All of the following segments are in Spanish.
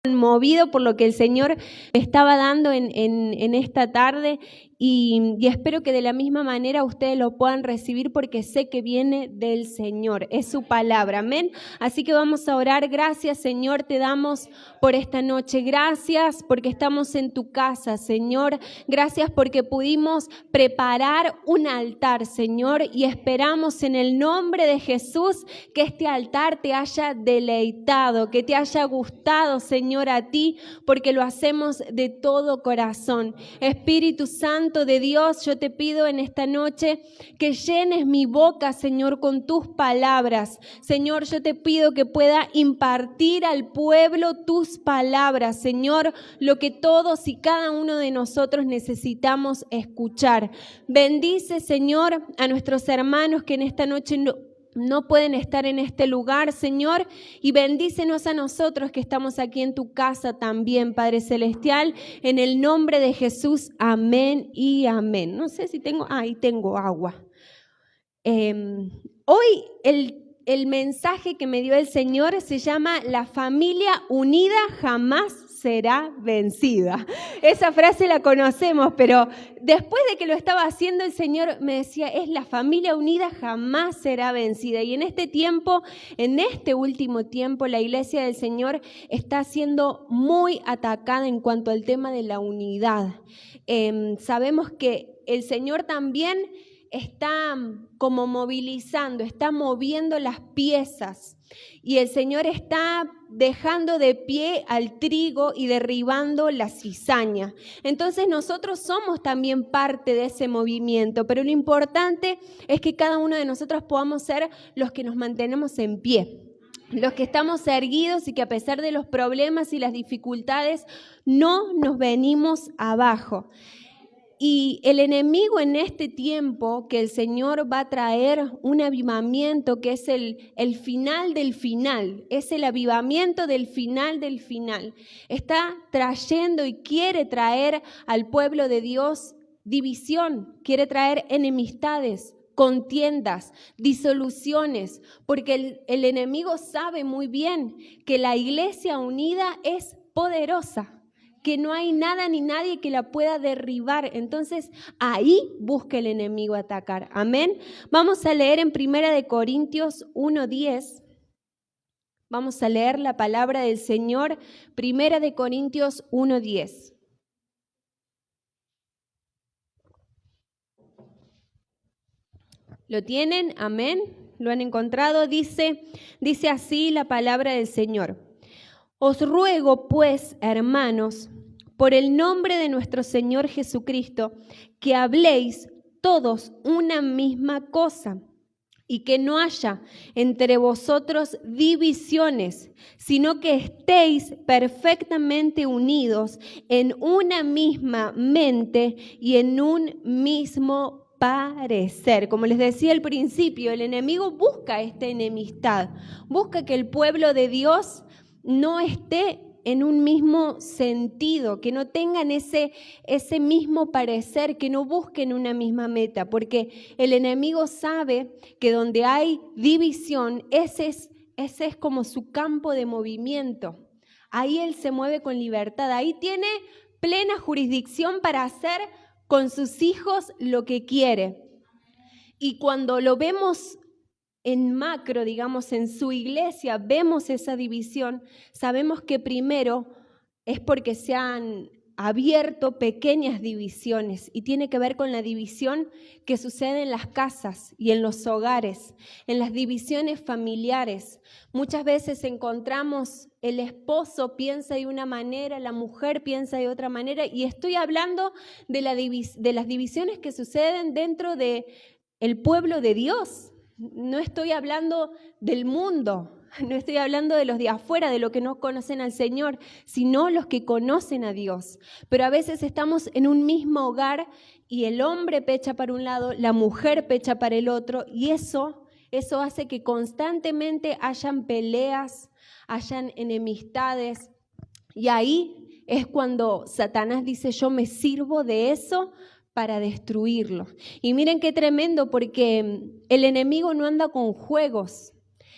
conmovido por lo que el Señor me estaba dando en esta tarde y espero que de la misma manera ustedes lo puedan recibir porque sé que viene del Señor, es su palabra, amén. Así que vamos a orar. Gracias, Señor, te damos por esta noche. Gracias porque estamos en tu casa, Señor. Gracias porque pudimos preparar un altar, Señor, y esperamos en el nombre de Jesús que este altar te haya deleitado, que te haya gustado, Señor, a ti, porque lo hacemos de todo corazón. Espíritu Santo de Dios, yo te pido en esta noche que llenes mi boca, Señor, con tus palabras. Señor, yo te pido que pueda impartir al pueblo tus palabras, Señor, lo que todos y cada uno de nosotros necesitamos escuchar. Bendice, Señor, a nuestros hermanos que en esta noche no pueden estar en este lugar, Señor, y bendícenos a nosotros que estamos aquí en tu casa también, Padre Celestial, en el nombre de Jesús, amén y amén. No sé si tengo, ahí tengo agua. Hoy el mensaje que me dio el Señor se llama: la familia unida jamás será vencida. Esa frase la conocemos, pero después de que lo estaba haciendo, el Señor me decía, es la familia unida jamás será vencida. Y en este tiempo, en este último tiempo, la iglesia del Señor está siendo muy atacada en cuanto al tema de la unidad. Sabemos que el Señor también está como movilizando, está moviendo las piezas. Y el Señor está dejando de pie al trigo y derribando la cizaña. Entonces nosotros somos también parte de ese movimiento, pero lo importante es que cada uno de nosotros podamos ser los que nos mantenemos en pie, los que estamos erguidos y que a pesar de los problemas y las dificultades no nos venimos abajo. Y el enemigo en este tiempo que el Señor va a traer un avivamiento que es el final del final, es el avivamiento del final, está trayendo y quiere traer al pueblo de Dios división, quiere traer enemistades, contiendas, disoluciones, porque el enemigo sabe muy bien que la iglesia unida es poderosa, que no hay nada ni nadie que la pueda derribar. Entonces, ahí busca el enemigo atacar. Amén. Vamos a leer en 1 Corintios 1:10. Vamos a leer la palabra del Señor. 1 Corintios 1:10. ¿Lo tienen? Amén. ¿Lo han encontrado? Dice así la palabra del Señor. Os ruego, pues, hermanos, por el nombre de nuestro Señor Jesucristo, que habléis todos una misma cosa y que no haya entre vosotros divisiones, sino que estéis perfectamente unidos en una misma mente y en un mismo parecer. Como les decía al principio, el enemigo busca esta enemistad, busca que el pueblo de Dios no esté en un mismo sentido, que no tengan ese mismo parecer, que no busquen una misma meta, porque el enemigo sabe que donde hay división, ese es como su campo de movimiento. Ahí él se mueve con libertad, ahí tiene plena jurisdicción para hacer con sus hijos lo que quiere. Y cuando lo vemos en macro, digamos, en su iglesia, vemos esa división, sabemos que primero es porque se han abierto pequeñas divisiones y tiene que ver con la división que sucede en las casas y en los hogares, en las divisiones familiares. Muchas veces encontramos el esposo piensa de una manera, la mujer piensa de otra manera, y estoy hablando de las divisiones que suceden dentro del pueblo de Dios. No estoy hablando del mundo, no estoy hablando de los de afuera, de los que no conocen al Señor, sino los que conocen a Dios. Pero a veces estamos en un mismo hogar y el hombre pecha para un lado, la mujer pecha para el otro, y eso hace que constantemente hayan peleas, hayan enemistades. Y ahí es cuando Satanás dice, yo me sirvo de eso para destruirlo. Y miren qué tremendo, porque el enemigo no anda con juegos.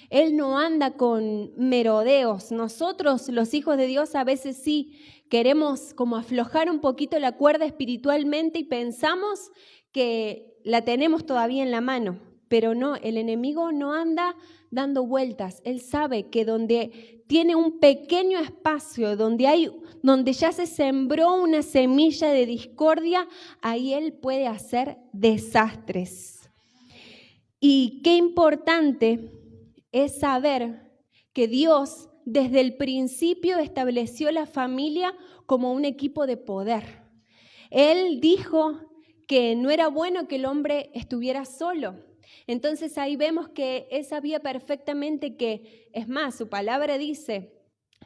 Él no anda con merodeos. Nosotros, los hijos de Dios, a veces sí queremos como aflojar un poquito la cuerda espiritualmente y pensamos que la tenemos todavía en la mano. Pero no, el enemigo no anda dando vueltas. Él sabe que donde tiene un pequeño espacio, donde ya se sembró una semilla de discordia, ahí él puede hacer desastres. Y qué importante es saber que Dios desde el principio estableció la familia como un equipo de poder. Él dijo que no era bueno que el hombre estuviera solo. Entonces ahí vemos que Él sabía perfectamente que, es más, su palabra dice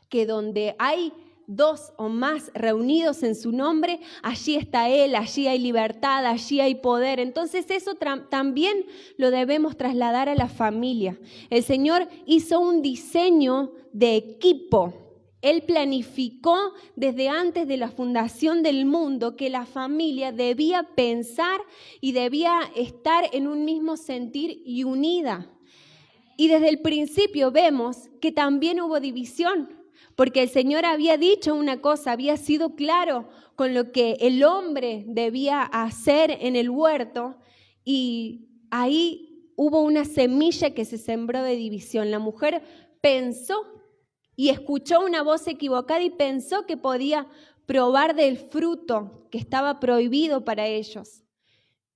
que donde hay 2 o más reunidos en su nombre, allí está Él, allí hay libertad, allí hay poder. Entonces eso también lo debemos trasladar a la familia. El Señor hizo un diseño de equipo. Él planificó desde antes de la fundación del mundo que la familia debía pensar y debía estar en un mismo sentir y unida. Y desde el principio vemos que también hubo división, porque el Señor había dicho una cosa, había sido claro con lo que el hombre debía hacer en el huerto, y ahí hubo una semilla que se sembró de división. La mujer pensó y escuchó una voz equivocada y pensó que podía probar del fruto que estaba prohibido para ellos.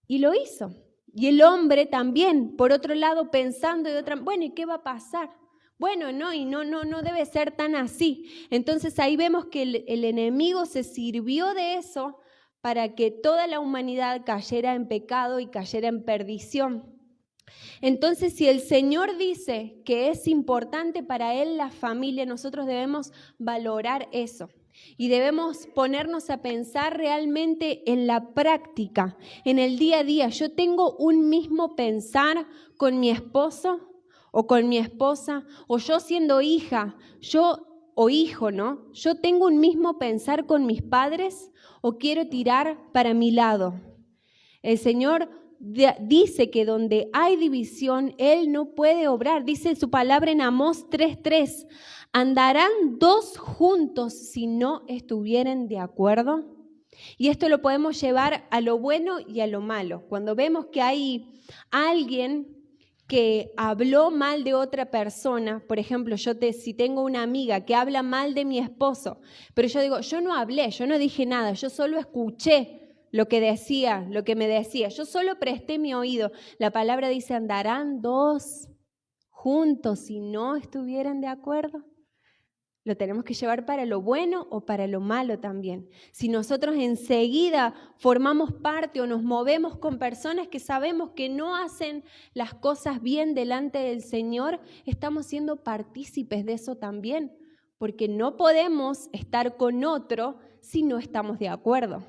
Y lo hizo. Y el hombre también, por otro lado, pensando de otra, bueno, ¿y qué va a pasar? Bueno, no debe ser tan así. Entonces ahí vemos que el enemigo se sirvió de eso para que toda la humanidad cayera en pecado y cayera en perdición. Entonces, si el Señor dice que es importante para Él la familia, nosotros debemos valorar eso. Y debemos ponernos a pensar realmente en la práctica, en el día a día. Yo tengo un mismo pensar con mi esposo o con mi esposa, o yo siendo hija, o hijo, ¿no? Yo tengo un mismo pensar con mis padres o quiero tirar para mi lado. El Señor dice que donde hay división, Él no puede obrar. Dice su palabra en Amós 3:3, ¿andarán 2 juntos si no estuvieren de acuerdo? Y esto lo podemos llevar a lo bueno y a lo malo. Cuando vemos que hay alguien que habló mal de otra persona, por ejemplo, si tengo una amiga que habla mal de mi esposo, pero yo digo, yo no hablé, yo no dije nada, yo solo escuché lo que me decía, yo solo presté mi oído. La palabra dice, ¿andarán 2 juntos si no estuvieran de acuerdo? Lo tenemos que llevar para lo bueno o para lo malo también. Si nosotros enseguida formamos parte o nos movemos con personas que sabemos que no hacen las cosas bien delante del Señor, estamos siendo partícipes de eso también, porque no podemos estar con otro si no estamos de acuerdo.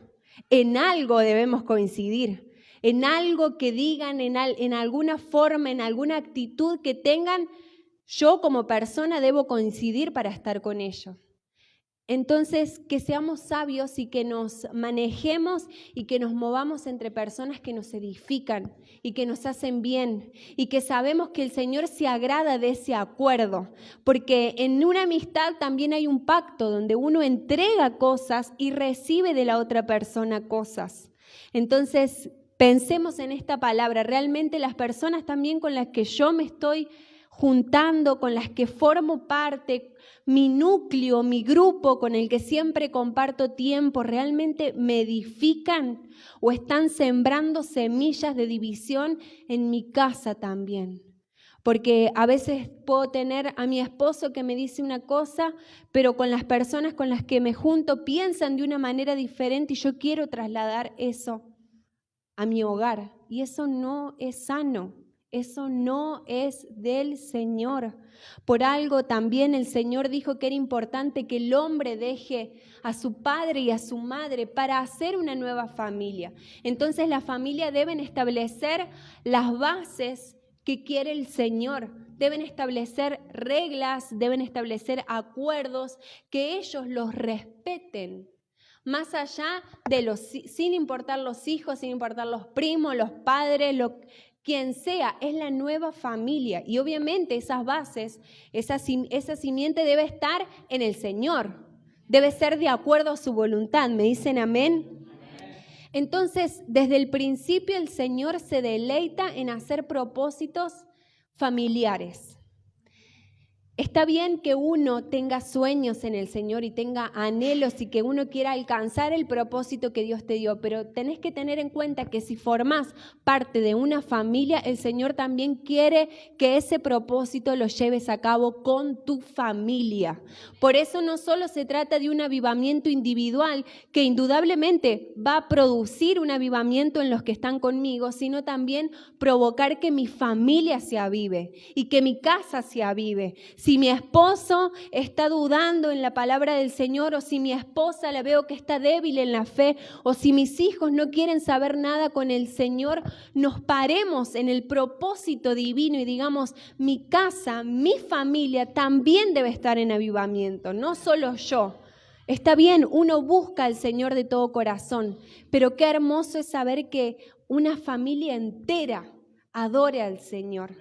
En algo debemos coincidir, en algo que digan, en alguna forma, en alguna actitud que tengan. Yo como persona debo coincidir para estar con ellos. Entonces, que seamos sabios y que nos manejemos y que nos movamos entre personas que nos edifican y que nos hacen bien y que sabemos que el Señor se agrada de ese acuerdo, porque en una amistad también hay un pacto donde uno entrega cosas y recibe de la otra persona cosas. Entonces, pensemos en esta palabra. Realmente las personas también con las que yo me estoy juntando, con las que formo parte, mi núcleo, mi grupo con el que siempre comparto tiempo, ¿realmente me edifican o están sembrando semillas de división en mi casa también? Porque a veces puedo tener a mi esposo que me dice una cosa, pero con las personas con las que me junto piensan de una manera diferente y yo quiero trasladar eso a mi hogar. Y eso no es sano. Eso no es del Señor. Por algo también el Señor dijo que era importante que el hombre deje a su padre y a su madre para hacer una nueva familia. Entonces la familia deben establecer las bases que quiere el Señor. Deben establecer reglas, deben establecer acuerdos, que ellos los respeten. Más allá de sin importar los hijos, sin importar los primos, los padres, quien sea, es la nueva familia. Y obviamente esas bases, esa simiente debe estar en el Señor. Debe ser de acuerdo a su voluntad. ¿Me dicen amén? Entonces, desde el principio el Señor se deleita en hacer propósitos familiares. Está bien que uno tenga sueños en el Señor y tenga anhelos y que uno quiera alcanzar el propósito que Dios te dio, pero tenés que tener en cuenta que si formás parte de una familia, el Señor también quiere que ese propósito lo lleves a cabo con tu familia. Por eso no solo se trata de un avivamiento individual, que indudablemente va a producir un avivamiento en los que están conmigo, sino también provocar que mi familia se avive y que mi casa se avive. Si mi esposo está dudando en la palabra del Señor, o si mi esposa la veo que está débil en la fe, o si mis hijos no quieren saber nada con el Señor, nos paremos en el propósito divino y digamos, mi casa, mi familia también debe estar en avivamiento, no solo yo. Está bien, uno busca al Señor de todo corazón, pero qué hermoso es saber que una familia entera adore al Señor.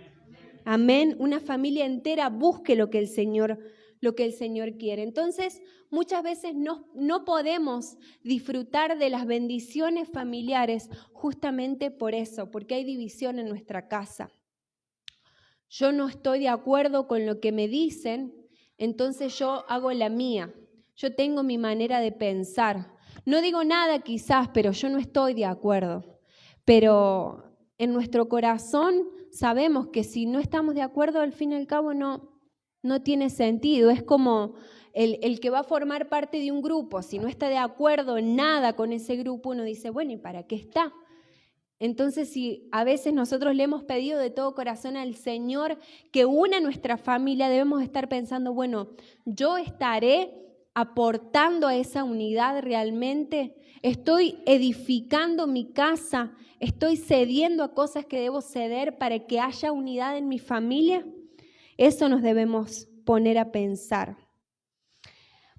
Amén. Una familia entera busque lo que el Señor quiere. Entonces, muchas veces no podemos disfrutar de las bendiciones familiares justamente por eso, porque hay división en nuestra casa. Yo no estoy de acuerdo con lo que me dicen, entonces yo hago la mía. Yo tengo mi manera de pensar. No digo nada quizás, pero yo no estoy de acuerdo. Pero en nuestro corazón sabemos que si no estamos de acuerdo, al fin y al cabo no tiene sentido. Es como el que va a formar parte de un grupo. Si no está de acuerdo en nada con ese grupo, uno dice, bueno, ¿y para qué está? Entonces, si a veces nosotros le hemos pedido de todo corazón al Señor que una nuestra familia, debemos estar pensando, bueno, yo estaré aportando a esa unidad realmente, estoy edificando mi casa, estoy cediendo a cosas que debo ceder para que haya unidad en mi familia. Eso nos debemos poner a pensar.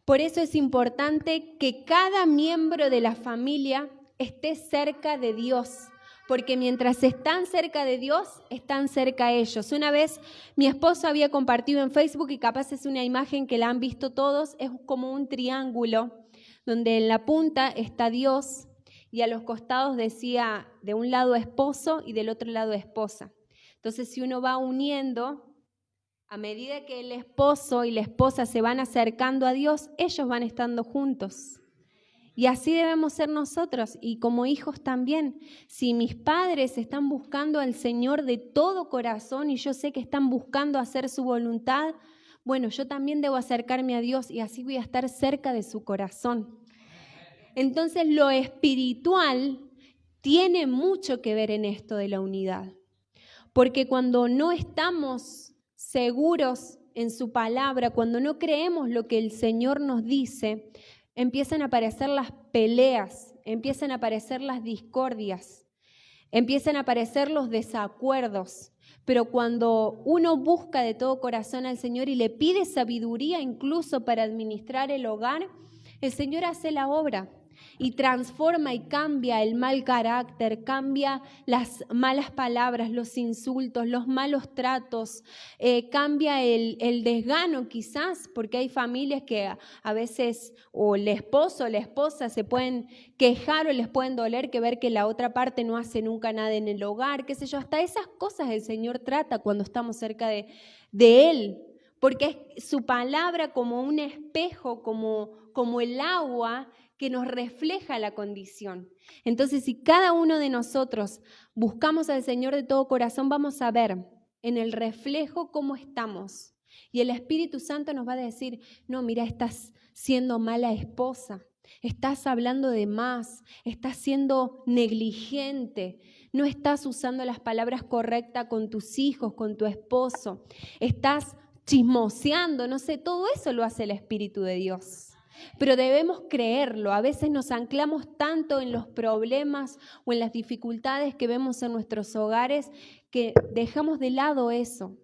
Por eso es importante que cada miembro de la familia esté cerca de Dios, porque mientras están cerca de Dios, están cerca ellos. Una vez mi esposo había compartido en Facebook, y capaz es una imagen que la han visto todos, es como un triángulo, donde en la punta está Dios y a los costados decía de un lado esposo y del otro lado esposa. Entonces, si uno va uniendo, a medida que el esposo y la esposa se van acercando a Dios, ellos van estando juntos. Y así debemos ser nosotros, y como hijos también. Si mis padres están buscando al Señor de todo corazón y yo sé que están buscando hacer su voluntad, bueno, yo también debo acercarme a Dios y así voy a estar cerca de su corazón. Entonces, lo espiritual tiene mucho que ver en esto de la unidad. Porque cuando no estamos seguros en su palabra, cuando no creemos lo que el Señor nos dice, empiezan a aparecer las peleas, empiezan a aparecer las discordias, empiezan a aparecer los desacuerdos. Pero cuando uno busca de todo corazón al Señor y le pide sabiduría incluso para administrar el hogar, el Señor hace la obra y transforma y cambia el mal carácter, cambia las malas palabras, los insultos, los malos tratos, cambia el desgano quizás, porque hay familias que a veces o el esposo o la esposa se pueden quejar o les pueden doler que ver que la otra parte no hace nunca nada en el hogar, qué sé yo, hasta esas cosas el Señor trata cuando estamos cerca de Él, porque es su palabra como un espejo, como el agua que nos refleja la condición. Entonces, si cada uno de nosotros buscamos al Señor de todo corazón, vamos a ver en el reflejo cómo estamos. Y el Espíritu Santo nos va a decir, no, mira, estás siendo mala esposa, estás hablando de más, estás siendo negligente, no estás usando las palabras correctas con tus hijos, con tu esposo, estás chismoseando, no sé, todo eso lo hace el Espíritu de Dios. Pero debemos creerlo. A veces nos anclamos tanto en los problemas o en las dificultades que vemos en nuestros hogares que dejamos de lado eso.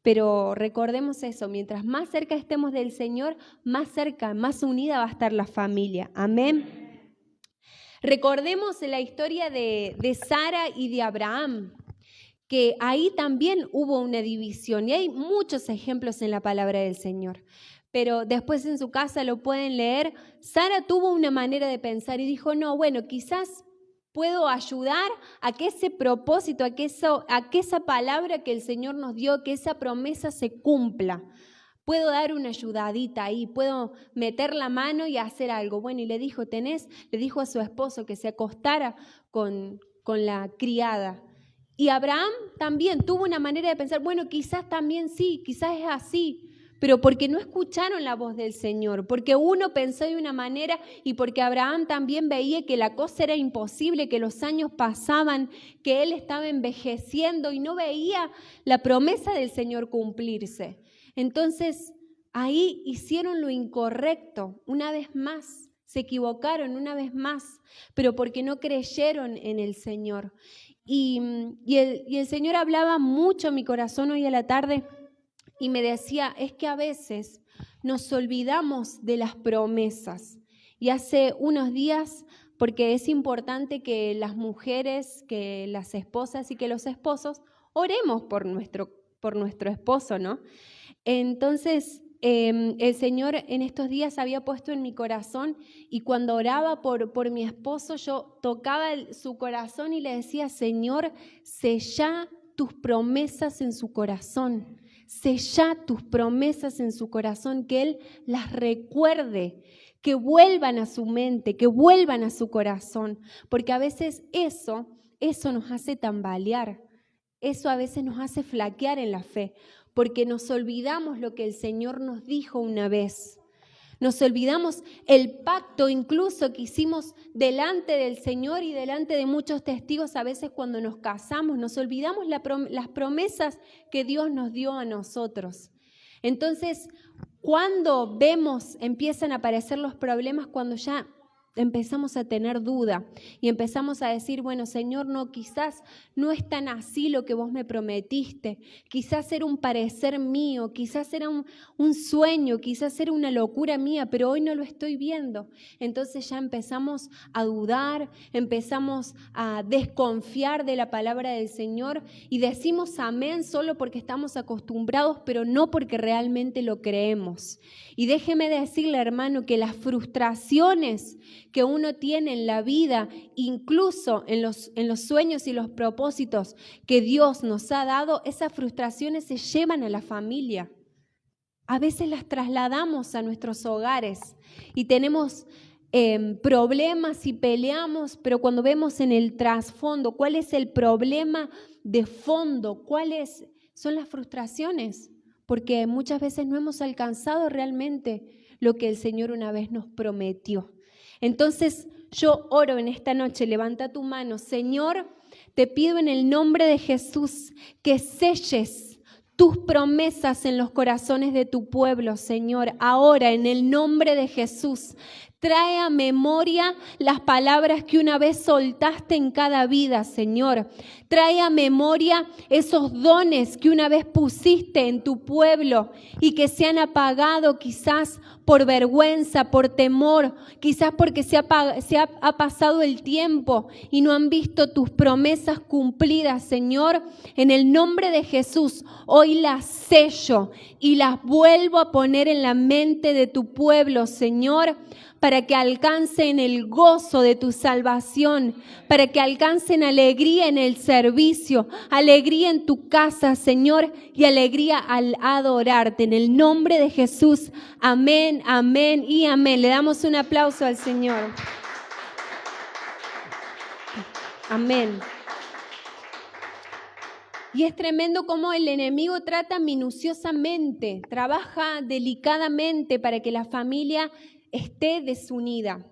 Pero recordemos eso, mientras más cerca estemos del Señor, más cerca, más unida va a estar la familia. Amén. Recordemos la historia de Sara y de Abraham, que ahí también hubo una división y hay muchos ejemplos en la palabra del Señor. Pero después en su casa lo pueden leer. Sara tuvo una manera de pensar y dijo, no, bueno, quizás puedo ayudar a que ese propósito, a que esa palabra que el Señor nos dio, que esa promesa se cumpla. Puedo dar una ayudadita ahí, puedo meter la mano y hacer algo. Bueno, y le dijo a su esposo que se acostara con la criada. Y Abraham también tuvo una manera de pensar, bueno, quizás también sí, quizás es así, pero porque no escucharon la voz del Señor, porque uno pensó de una manera y porque Abraham también veía que la cosa era imposible, que los años pasaban, que él estaba envejeciendo y no veía la promesa del Señor cumplirse. Entonces, ahí hicieron lo incorrecto, una vez más, se equivocaron una vez más, pero porque no creyeron en el Señor. Y el Señor hablaba mucho a mi corazón hoy a la tarde y me decía, es que a veces nos olvidamos de las promesas. Y hace unos días, porque es importante que las mujeres, que las esposas y que los esposos oremos por nuestro esposo, ¿no? Entonces, el Señor en estos días había puesto en mi corazón y cuando oraba por mi esposo, yo tocaba su corazón y le decía, Señor, sella tus promesas en su corazón, sella tus promesas en su corazón, que Él las recuerde, que vuelvan a su mente, que vuelvan a su corazón, porque a veces eso nos hace tambalear, eso a veces nos hace flaquear en la fe, porque nos olvidamos lo que el Señor nos dijo una vez. Nos olvidamos el pacto incluso que hicimos delante del Señor y delante de muchos testigos a veces cuando nos casamos. Nos olvidamos las promesas que Dios nos dio a nosotros. Entonces, cuando empiezan a aparecer los problemas, cuando ya empezamos a tener duda y empezamos a decir, bueno, Señor, no, quizás no es tan así lo que vos me prometiste, quizás era un parecer mío, quizás era un sueño, quizás era una locura mía, pero hoy no lo estoy viendo. Entonces ya empezamos a dudar, empezamos a desconfiar de la palabra del Señor y decimos amén solo porque estamos acostumbrados, pero no porque realmente lo creemos. Y déjeme decirle, hermano, que las frustraciones que uno tiene en la vida, incluso en los sueños y los propósitos que Dios nos ha dado, esas frustraciones se llevan a la familia. A veces las trasladamos a nuestros hogares y tenemos problemas y peleamos, pero cuando vemos en el trasfondo cuál es el problema de fondo, cuáles son las frustraciones, porque muchas veces no hemos alcanzado realmente lo que el Señor una vez nos prometió. Entonces yo oro en esta noche, levanta tu mano, Señor, te pido en el nombre de Jesús que selles tus promesas en los corazones de tu pueblo, Señor. Ahora, en el nombre de Jesús, trae a memoria las palabras que una vez soltaste en cada vida, Señor. Trae a memoria esos dones que una vez pusiste en tu pueblo y que se han apagado quizás por vergüenza, por temor, quizás porque se ha pasado el tiempo y no han visto tus promesas cumplidas, Señor. En el nombre de Jesús, hoy las sello y las vuelvo a poner en la mente de tu pueblo, Señor, para que alcancen el gozo de tu salvación, para que alcancen alegría en el servicio, alegría en tu casa, Señor, y alegría al adorarte. En el nombre de Jesús, amén, amén y amén. Le damos un aplauso al Señor. Amén. Y es tremendo cómo el enemigo trata minuciosamente, trabaja delicadamente para que la familia esté desunida.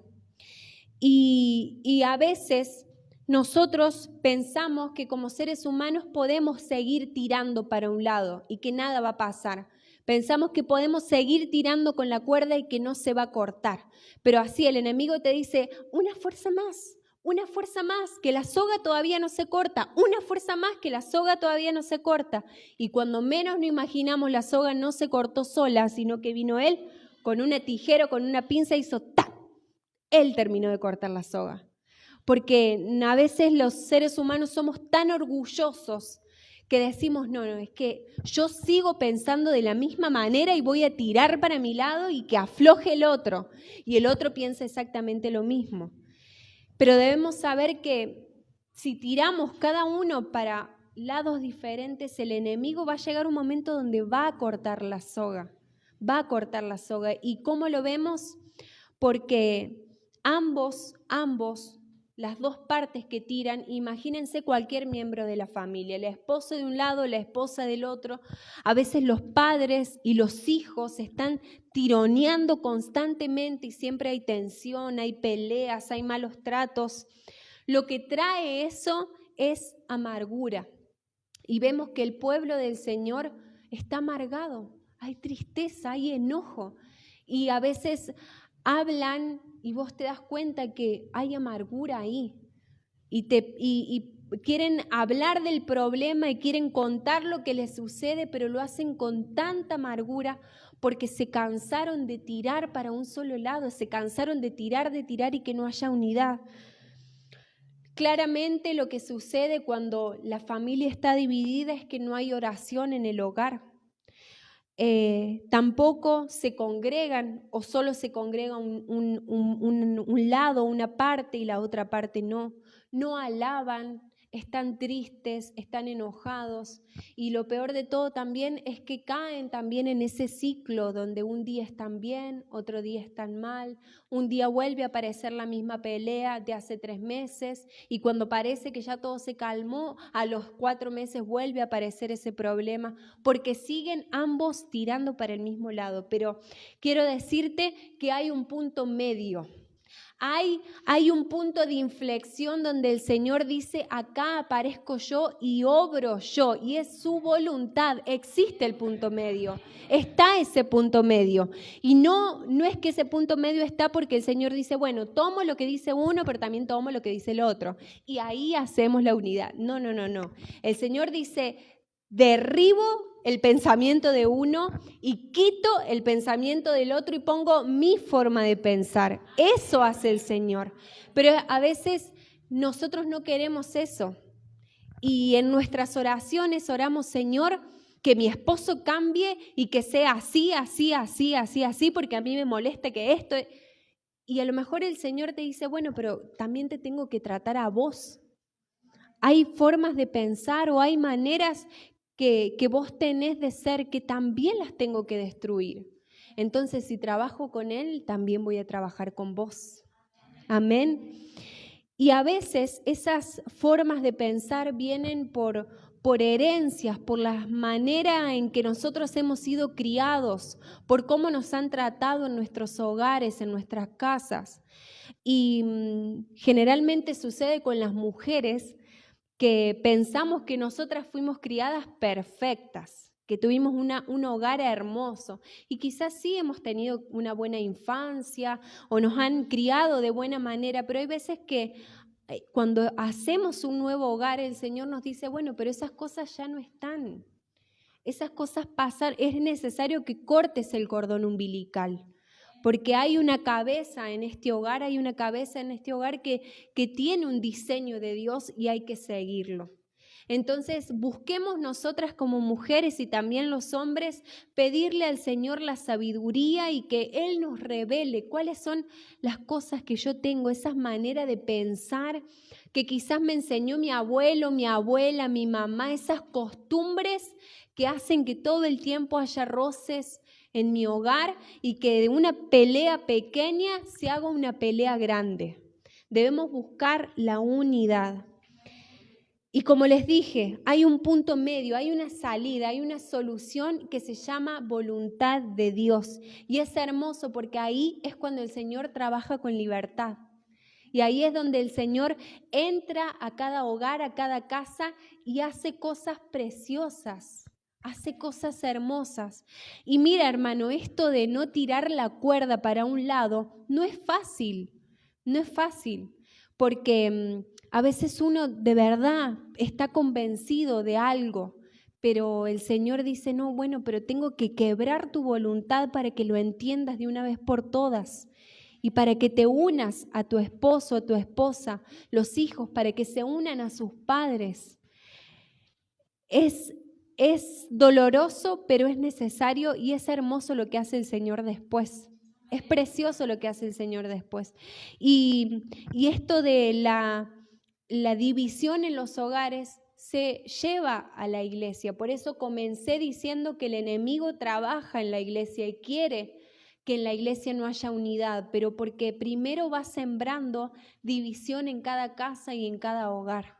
Y a veces nosotros pensamos que como seres humanos podemos seguir tirando para un lado y que nada va a pasar. Pensamos que podemos seguir tirando con la cuerda y que no se va a cortar. Pero así el enemigo te dice, una fuerza más, que la soga todavía no se corta, una fuerza más, que la soga todavía no se corta. Y cuando menos nos imaginamos, la soga no se cortó sola, sino que vino él con una tijera, con una pinza, hizo ¡tac! Él terminó de cortar la soga. porque a veces los seres humanos somos tan orgullosos que decimos, no, es que yo sigo pensando de la misma manera y voy a tirar para mi lado y que afloje el otro, y el otro piensa exactamente lo mismo. Pero debemos saber que si tiramos cada uno para lados diferentes, el enemigo va a llegar un momento donde va a cortar la soga, ¿Y cómo lo vemos? Porque ambos, las dos partes que tiran, imagínense cualquier miembro de la familia, el esposo de un lado, la esposa del otro. A veces los padres y los hijos están tironeando constantemente y siempre hay tensión, hay peleas, hay malos tratos. Lo que trae eso es amargura. Y vemos que el pueblo del Señor está amargado, hay tristeza, hay enojo. Y a veces hablan y vos te das cuenta que hay amargura ahí. Y quieren hablar del problema y quieren contar lo que les sucede, pero lo hacen con tanta amargura porque se cansaron de tirar para un solo lado, se cansaron de tirar y que no haya unidad. Claramente lo que sucede cuando la familia está dividida es que no hay oración en el hogar. Tampoco se congregan o solo se congrega un lado, una parte y la otra parte no. No alaban, están tristes, están enojados y lo peor de todo también es que caen también en ese ciclo donde un día están bien, otro día están mal, un día vuelve a aparecer la misma pelea de hace 3 meses y cuando parece que ya todo se calmó, a los 4 meses vuelve a aparecer ese problema porque siguen ambos tirando para el mismo lado. Pero quiero decirte que hay un punto medio. Hay un punto de inflexión donde el Señor dice, acá aparezco yo y obro yo, y es su voluntad. Existe el punto medio, está ese punto medio. Y no es que ese punto medio está porque el Señor dice, bueno, tomo lo que dice uno, pero también tomo lo que dice el otro. Y ahí hacemos la unidad. No. El Señor dice, derribo el pensamiento de uno y quito el pensamiento del otro y pongo mi forma de pensar. Eso hace el Señor. Pero a veces nosotros no queremos eso. Y en nuestras oraciones oramos, Señor, que mi esposo cambie y que sea así, porque a mí me molesta que esto... Y a lo mejor el Señor te dice, bueno, pero también te tengo que tratar a vos. Hay formas de pensar o hay maneras que vos tenés de ser que también las tengo que destruir. Entonces, si trabajo con Él, también voy a trabajar con vos. Amén. Y a veces esas formas de pensar vienen por herencias, por la manera en que nosotros hemos sido criados, por cómo nos han tratado en nuestros hogares, en nuestras casas. Y generalmente sucede con las mujeres que pensamos que nosotras fuimos criadas perfectas, que tuvimos un hogar hermoso y quizás sí hemos tenido una buena infancia o nos han criado de buena manera, pero hay veces que cuando hacemos un nuevo hogar el Señor nos dice, bueno, pero esas cosas ya no están, esas cosas pasan, es necesario que cortes el cordón umbilical. Porque hay una cabeza en este hogar, que tiene un diseño de Dios y hay que seguirlo. Entonces, busquemos nosotras como mujeres y también los hombres pedirle al Señor la sabiduría y que Él nos revele cuáles son las cosas que yo tengo, esas maneras de pensar que quizás me enseñó mi abuelo, mi abuela, mi mamá, esas costumbres que hacen que todo el tiempo haya roces en mi hogar y que de una pelea pequeña se haga una pelea grande. Debemos buscar la unidad. Y como les dije, hay un punto medio, hay una salida, hay una solución que se llama voluntad de Dios. Y es hermoso porque ahí es cuando el Señor trabaja con libertad. Y ahí es donde el Señor entra a cada hogar, a cada casa y hace cosas preciosas. Hace cosas hermosas. Y mira, hermano, esto de no tirar la cuerda para un lado no es fácil, porque a veces uno de verdad está convencido de algo, pero el Señor dice, no, bueno, pero tengo que quebrar tu voluntad para que lo entiendas de una vez por todas. y para que te unas a tu esposo, a tu esposa, los hijos, para que se unan a sus padres. Es doloroso, pero es necesario y es hermoso lo que hace el Señor después. Es precioso lo que hace el Señor después. Y esto de la división en los hogares se lleva a la iglesia. Por eso comencé diciendo que el enemigo trabaja en la iglesia y quiere que en la iglesia no haya unidad, pero porque primero va sembrando división en cada casa y en cada hogar.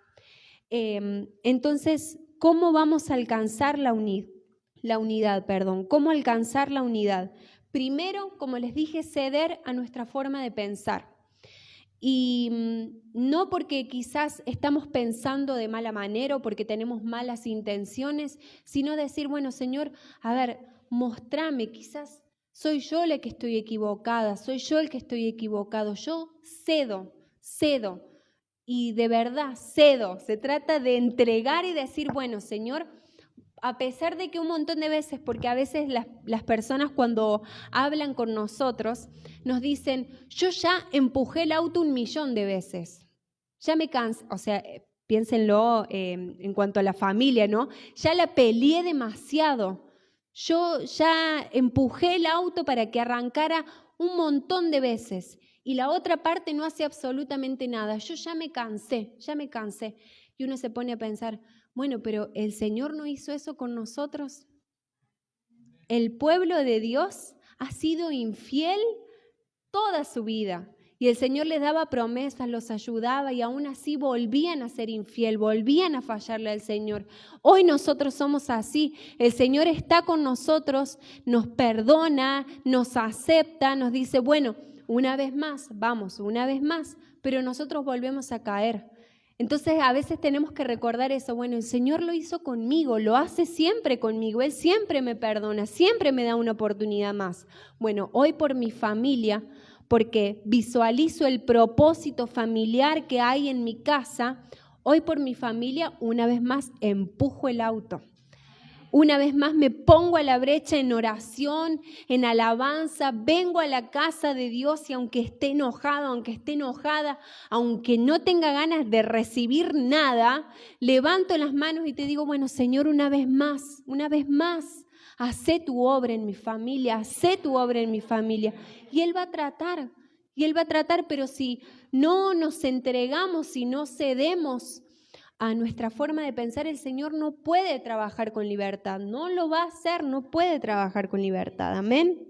Entonces, ¿cómo vamos a alcanzar la unidad? ¿Cómo alcanzar la unidad? Primero, como les dije, ceder a nuestra forma de pensar. Y no porque quizás estamos pensando de mala manera o porque tenemos malas intenciones, sino decir, bueno, Señor, a ver, mostrame, quizás soy yo la que estoy equivocada, soy yo el que estoy equivocado, yo cedo. Y de verdad cedo. Se trata de entregar y decir, bueno, Señor, a pesar de que un montón de veces, porque a veces las personas cuando hablan con nosotros nos dicen, yo ya empujé el auto 1.000.000 de veces, ya me cansé, o sea, piénsenlo en cuanto a la familia, ¿no? Ya la peleé demasiado, yo ya empujé el auto para que arrancara un montón de veces y la otra parte no hace absolutamente nada, yo ya me cansé. Y uno se pone a pensar, bueno, pero ¿el Señor no hizo eso con nosotros? El pueblo de Dios ha sido infiel toda su vida. Y el Señor les daba promesas, los ayudaba y aún así volvían a ser infiel, volvían a fallarle al Señor. Hoy nosotros somos así. El Señor está con nosotros, nos perdona, nos acepta, nos dice, bueno, una vez más, vamos, una vez más, pero nosotros volvemos a caer. Entonces a veces tenemos que recordar eso, bueno, el Señor lo hizo conmigo, lo hace siempre conmigo, Él siempre me perdona, siempre me da una oportunidad más. Bueno, hoy por mi familia, porque visualizo el propósito familiar que hay en mi casa, hoy por mi familia una vez más empujo el auto. Una vez más me pongo a la brecha en oración, en alabanza, vengo a la casa de Dios y aunque esté enojado, aunque esté enojada, aunque no tenga ganas de recibir nada, levanto las manos y te digo, bueno, Señor, una vez más, hacé tu obra en mi familia, Y Él va a tratar, pero si no nos entregamos, si no cedemos a nuestra forma de pensar, el Señor no puede trabajar con libertad, no lo va a hacer, no puede trabajar con libertad, amén.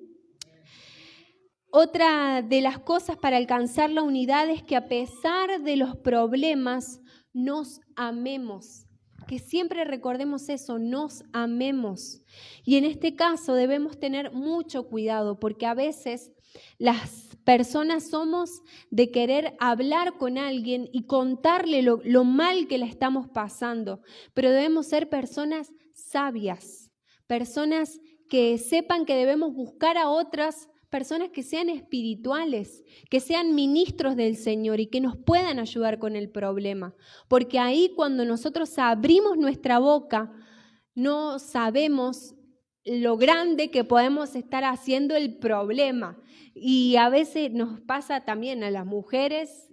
Otra de las cosas para alcanzar la unidad es que a pesar de los problemas nos amemos, que siempre recordemos eso, nos amemos. Y en este caso debemos tener mucho cuidado porque a veces las personas somos de querer hablar con alguien y contarle lo mal que le estamos pasando, pero debemos ser personas sabias, personas que sepan que debemos buscar a otras personas que sean espirituales, que sean ministros del Señor y que nos puedan ayudar con el problema, porque ahí cuando nosotros abrimos nuestra boca, no sabemos lo grande que podemos estar haciendo el problema. Y a veces nos pasa también a las mujeres,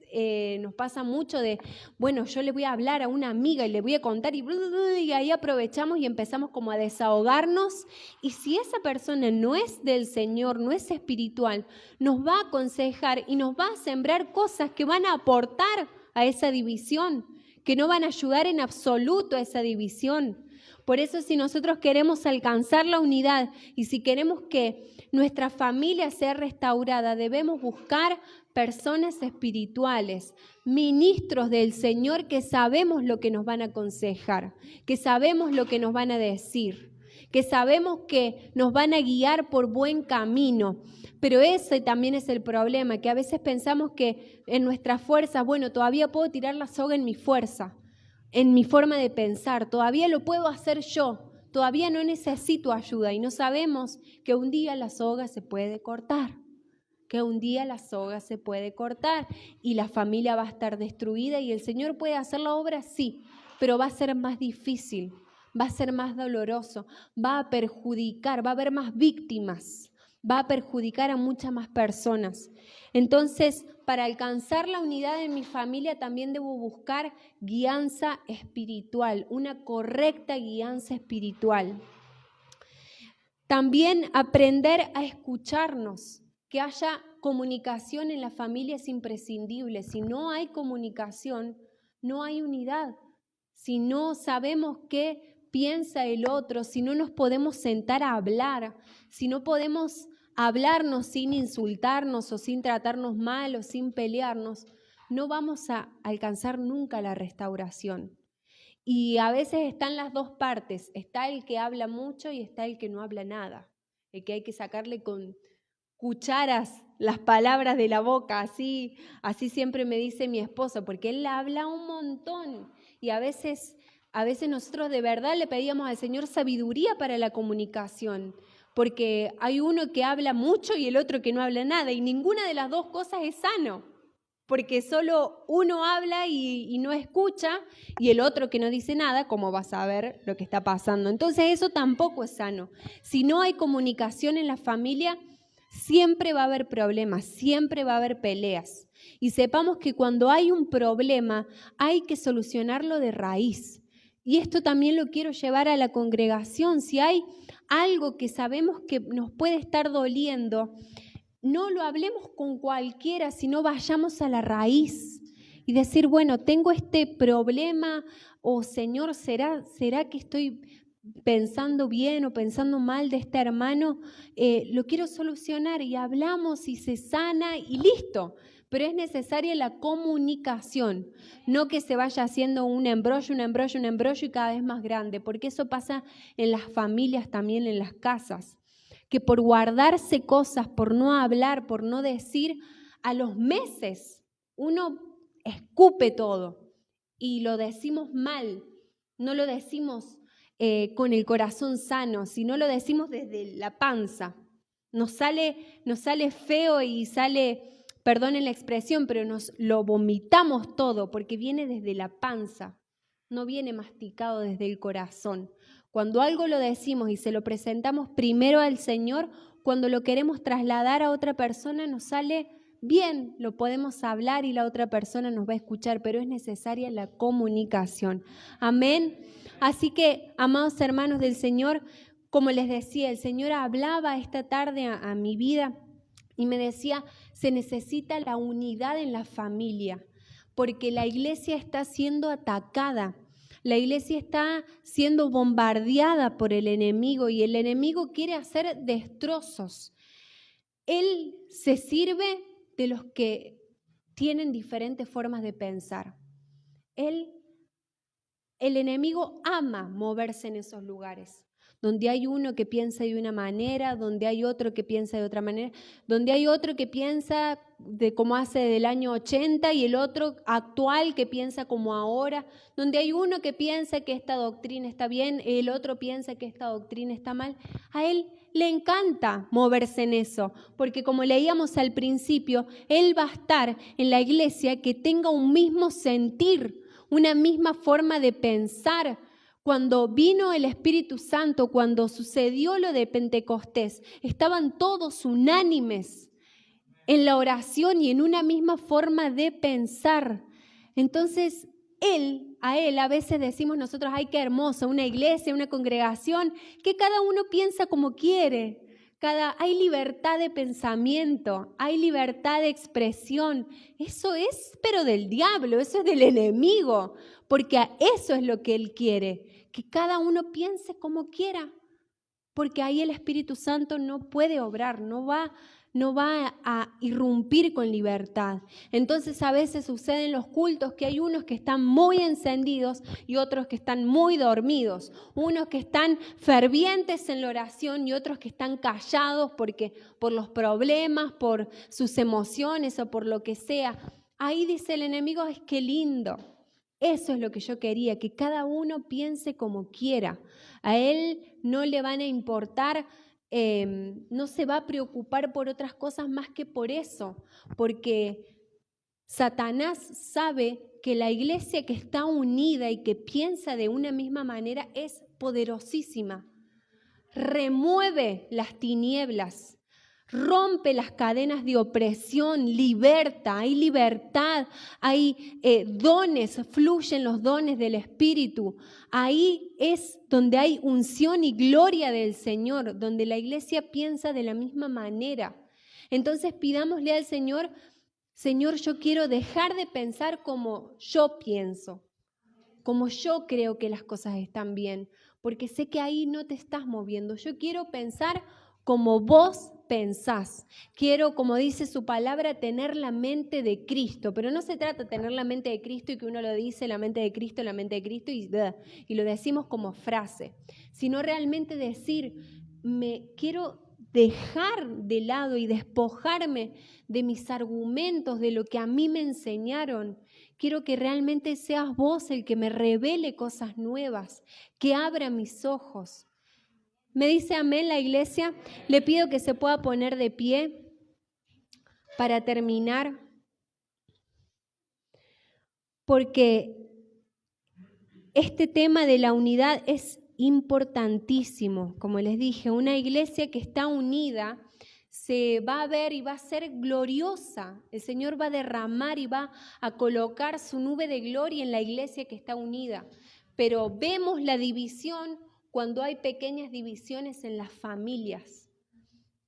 nos pasa mucho de, bueno, yo le voy a hablar a una amiga y le voy a contar y ahí aprovechamos y empezamos como a desahogarnos. Y si esa persona no es del Señor, no es espiritual, nos va a aconsejar y nos va a sembrar cosas que van a aportar a esa división, que no van a ayudar en absoluto a esa división. Por eso si nosotros queremos alcanzar la unidad y si queremos que nuestra familia sea restaurada, debemos buscar personas espirituales, ministros del Señor que sabemos lo que nos van a aconsejar, que sabemos lo que nos van a decir, que sabemos que nos van a guiar por buen camino. Pero ese también es el problema, que a veces pensamos que en nuestras fuerzas, bueno, todavía puedo tirar la soga en mi fuerza, en mi forma de pensar, todavía lo puedo hacer yo, todavía no necesito ayuda y no sabemos que un día la soga se puede cortar, y la familia va a estar destruida y el Señor puede hacer la obra, sí, pero va a ser más difícil, va a ser más doloroso, va a perjudicar, va a haber más víctimas. va a perjudicar a muchas más personas. Entonces, para alcanzar la unidad en mi familia también debo buscar guianza espiritual, una correcta guianza espiritual. También aprender a escucharnos, que haya comunicación en la familia es imprescindible. Si no hay comunicación, no hay unidad. Si no sabemos qué piensa el otro, si no nos podemos sentar a hablar, si no podemos hablarnos sin insultarnos o sin tratarnos mal o sin pelearnos, no vamos a alcanzar nunca la restauración. Y a veces están las dos partes, está el que habla mucho y está el que no habla nada, el que hay que sacarle con cucharas las palabras de la boca, así siempre me dice mi esposo, porque él habla un montón y a veces nosotros de verdad le pedíamos al Señor sabiduría para la comunicación, porque hay uno que habla mucho y el otro que no habla nada y ninguna de las dos cosas es sano. Porque solo uno habla y no escucha y el otro que no dice nada, ¿cómo va a saber lo que está pasando? Entonces eso tampoco es sano. Si no hay comunicación en la familia, siempre va a haber problemas, siempre va a haber peleas. Y sepamos que cuando hay un problema hay que solucionarlo de raíz. Y esto también lo quiero llevar a la congregación. Si hay algo que sabemos que nos puede estar doliendo, no lo hablemos con cualquiera, sino vayamos a la raíz y decir, bueno, tengo este problema, o Señor, ¿será que estoy pensando bien o pensando mal de este hermano? Lo quiero solucionar y hablamos y se sana y listo. Pero es necesaria la comunicación, no que se vaya haciendo un embrollo y cada vez más grande, porque eso pasa en las familias también, en las casas. Que por guardarse cosas, por no hablar, por no decir, a los meses uno escupe todo y lo decimos mal, no lo decimos con el corazón sano, sino lo decimos desde la panza. Nos sale feo y sale, perdonen la expresión, pero nos lo vomitamos todo porque viene desde la panza, no viene masticado desde el corazón. Cuando algo lo decimos y se lo presentamos primero al Señor, cuando lo queremos trasladar a otra persona nos sale bien, lo podemos hablar y la otra persona nos va a escuchar, pero es necesaria la comunicación. Amén. Así que, amados hermanos del Señor, como les decía, el Señor hablaba esta tarde a mi vida y me decía, se necesita la unidad en la familia, porque la iglesia está siendo atacada. La iglesia está siendo bombardeada por el enemigo y el enemigo quiere hacer destrozos. Él se sirve de los que tienen diferentes formas de pensar. El enemigo ama moverse en esos lugares, donde hay uno que piensa de una manera, donde hay otro que piensa de otra manera, donde hay otro que piensa de como hace del año 80 y el otro actual que piensa como ahora, donde hay uno que piensa que esta doctrina está bien, el otro piensa que esta doctrina está mal. A él le encanta moverse en eso, porque como leíamos al principio, él va a estar en la iglesia que tenga un mismo sentir, una misma forma de pensar. Cuando vino el Espíritu Santo, cuando sucedió lo de Pentecostés, estaban todos unánimes en la oración y en una misma forma de pensar. Entonces, a él a veces decimos nosotros, ay, qué hermoso, una iglesia, una congregación, que cada uno piensa como quiere. Hay libertad de pensamiento, hay libertad de expresión. Eso es, pero del diablo, eso es del enemigo, porque eso es lo que él quiere, que cada uno piense como quiera, porque ahí el Espíritu Santo no puede obrar, no va a irrumpir con libertad. Entonces a veces sucede en los cultos que hay unos que están muy encendidos y otros que están muy dormidos, unos que están fervientes en la oración y otros que están callados porque por los problemas, por sus emociones o por lo que sea. Ahí dice el enemigo, es que lindo. Eso es lo que yo quería, que cada uno piense como quiera. A él no le van a importar, no se va a preocupar por otras cosas más que por eso, porque Satanás sabe que la iglesia que está unida y que piensa de una misma manera es poderosísima. Remueve las tinieblas. Rompe las cadenas de opresión, liberta, hay libertad, hay dones, fluyen los dones del Espíritu. Ahí es donde hay unción y gloria del Señor, donde la iglesia piensa de la misma manera. Entonces pidámosle al Señor, Señor, yo quiero dejar de pensar como yo pienso, como yo creo que las cosas están bien, porque sé que ahí no te estás moviendo. Yo quiero pensar como vos pensás. Quiero, como dice su palabra, tener la mente de Cristo. Pero no se trata de tener la mente de Cristo y que uno lo dice, la mente de Cristo y lo decimos como frase, sino realmente decir, me quiero dejar de lado y despojarme de mis argumentos, de lo que a mí me enseñaron. Quiero que realmente seas vos el que me revele cosas nuevas, que abra mis ojos. ¿Me dice amén la iglesia? Le pido que se pueda poner de pie para terminar, porque este tema de la unidad es importantísimo. Como les dije, una iglesia que está unida se va a ver y va a ser gloriosa. El Señor va a derramar y va a colocar su nube de gloria en la iglesia que está unida. Pero vemos la división cuando hay pequeñas divisiones en las familias.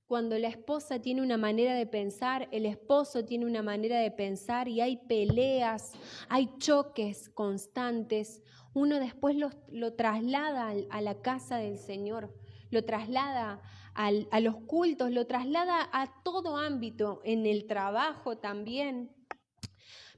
Cuando la esposa tiene una manera de pensar, el esposo tiene una manera de pensar y hay peleas, hay choques constantes. Uno después lo traslada a la casa del Señor, lo traslada a los cultos, lo traslada a todo ámbito, en el trabajo también.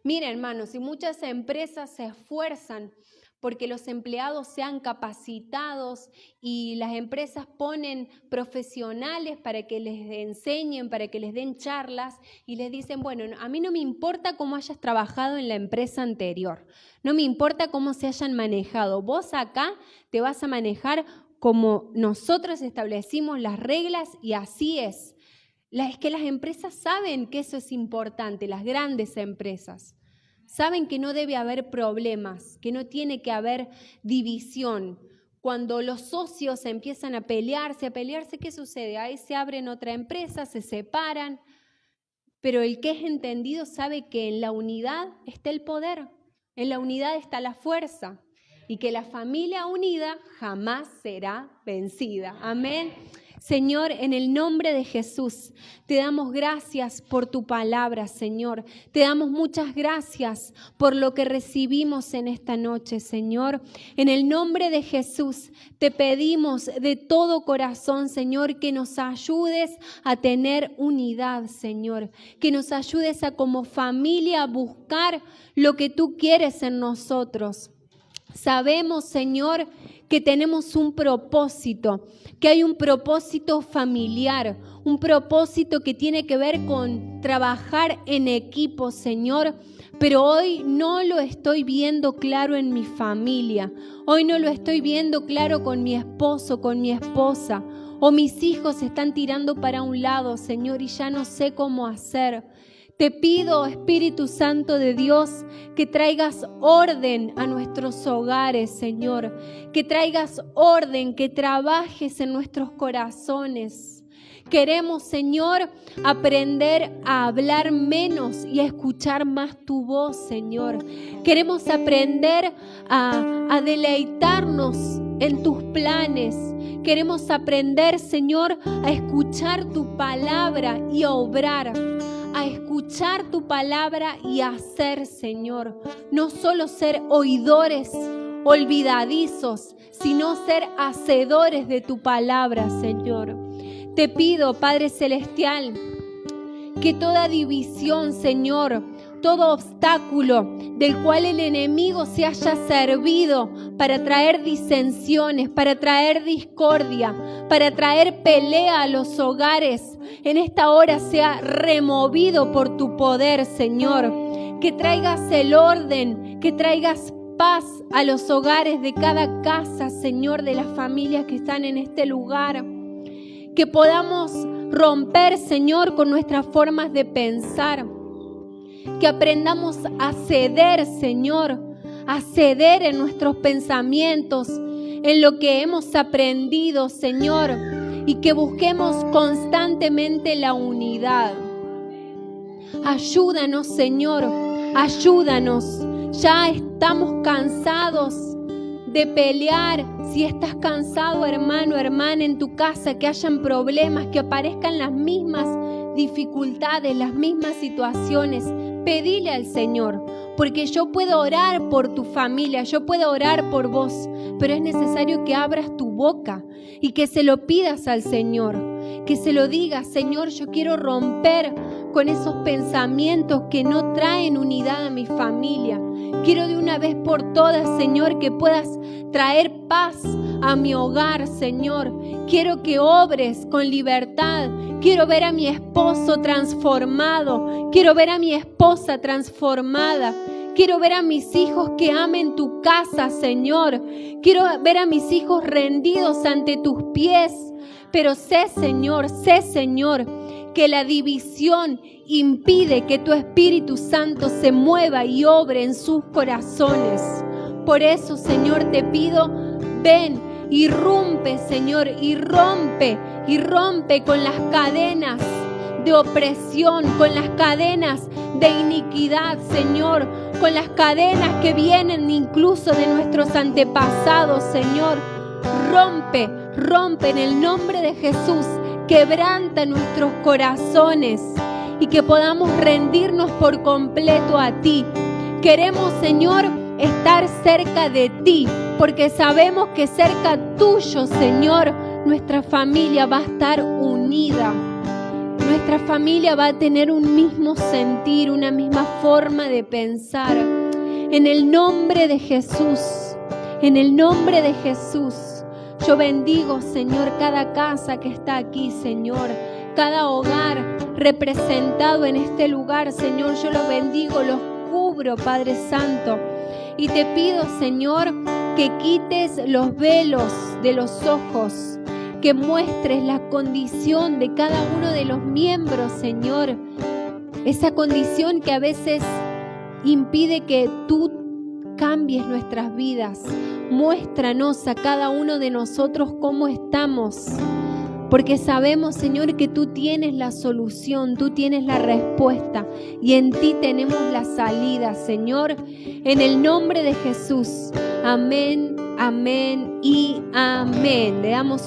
Mira, hermanos, y muchas empresas se esfuerzan porque los empleados sean capacitados y las empresas ponen profesionales para que les enseñen, para que les den charlas y les dicen, bueno, a mí no me importa cómo hayas trabajado en la empresa anterior, no me importa cómo se hayan manejado, vos acá te vas a manejar como nosotros establecimos las reglas y así es. Es que las empresas saben que eso es importante, las grandes empresas. Saben que no debe haber problemas, que no tiene que haber división. Cuando los socios empiezan a pelearse, ¿qué sucede? Ahí se abren otra empresa, se separan. Pero el que es entendido sabe que en la unidad está el poder, en la unidad está la fuerza y que la familia unida jamás será vencida. Amén. Señor, en el nombre de Jesús, te damos gracias por tu palabra, Señor. Te damos muchas gracias por lo que recibimos en esta noche, Señor. En el nombre de Jesús, te pedimos de todo corazón, Señor, que nos ayudes a tener unidad, Señor. Que nos ayudes a como familia a buscar lo que tú quieres en nosotros. Sabemos, Señor, que tenemos un propósito, que hay un propósito familiar, un propósito que tiene que ver con trabajar en equipo, Señor, pero hoy no lo estoy viendo claro en mi familia, hoy no lo estoy viendo claro con mi esposo, con mi esposa, o mis hijos se están tirando para un lado, Señor, y ya no sé cómo hacer. Te pido, Espíritu Santo de Dios, que traigas orden a nuestros hogares, Señor. Que traigas orden, que trabajes en nuestros corazones. Queremos, Señor, aprender a hablar menos y a escuchar más tu voz, Señor. Queremos aprender a deleitarnos en tus planes. Queremos aprender, Señor, a escuchar tu palabra y a obrar. A escuchar tu palabra y a hacer, Señor. No solo ser oidores olvidadizos, sino ser hacedores de tu palabra, Señor. Te pido, Padre Celestial, que toda división, Señor, todo obstáculo del cual el enemigo se haya servido para traer disensiones, para traer discordia, para traer pelea a los hogares, en esta hora sea removido por tu poder, Señor. Que traigas el orden, que traigas paz a los hogares de cada casa, Señor, de las familias que están en este lugar. Que podamos romper, Señor, con nuestras formas de pensar. Que aprendamos a ceder, Señor, a ceder en nuestros pensamientos, en lo que hemos aprendido, Señor, y que busquemos constantemente la unidad. Ayúdanos, Señor, ayúdanos. Ya estamos cansados de pelear. Si estás cansado, hermano, hermana, en tu casa, que hayan problemas, que aparezcan las mismas dificultades, las mismas situaciones, pedile al Señor, porque yo puedo orar por tu familia, yo puedo orar por vos, pero es necesario que abras tu boca y que se lo pidas al Señor, que se lo digas: Señor, yo quiero romper con esos pensamientos que no traen unidad a mi familia. Quiero de una vez por todas, Señor, que puedas traer paz a mi hogar, Señor. Quiero que obres con libertad. Quiero ver a mi esposo transformado. Quiero ver a mi esposa transformada. Quiero ver a mis hijos que amen tu casa, Señor. Quiero ver a mis hijos rendidos ante tus pies. Pero sé, Señor, que la división impide que tu Espíritu Santo se mueva y obre en sus corazones. Por eso, Señor, te pido, ven, irrumpe, Señor, irrumpe con las cadenas de opresión, con las cadenas de iniquidad, Señor, con las cadenas que vienen incluso de nuestros antepasados, Señor. Rompe en el nombre de Jesús. Quebranta nuestros corazones y que podamos rendirnos por completo a ti. Queremos, Señor, estar cerca de ti, porque sabemos que cerca tuyo, Señor, nuestra familia va a estar unida. Nuestra familia va a tener un mismo sentir, una misma forma de pensar. En el nombre de Jesús, en el nombre de Jesús, yo bendigo, Señor, cada casa que está aquí, Señor, cada hogar representado en este lugar, Señor, yo los bendigo, los cubro, Padre Santo, y te pido, Señor, que quites los velos de los ojos, que muestres la condición de cada uno de los miembros, Señor, esa condición que a veces impide que tú cambies nuestras vidas. Muéstranos a cada uno de nosotros cómo estamos, porque sabemos, Señor, que tú tienes la solución, tú tienes la respuesta y en ti tenemos la salida, Señor, en el nombre de Jesús. Amén, amén y amén. Le damos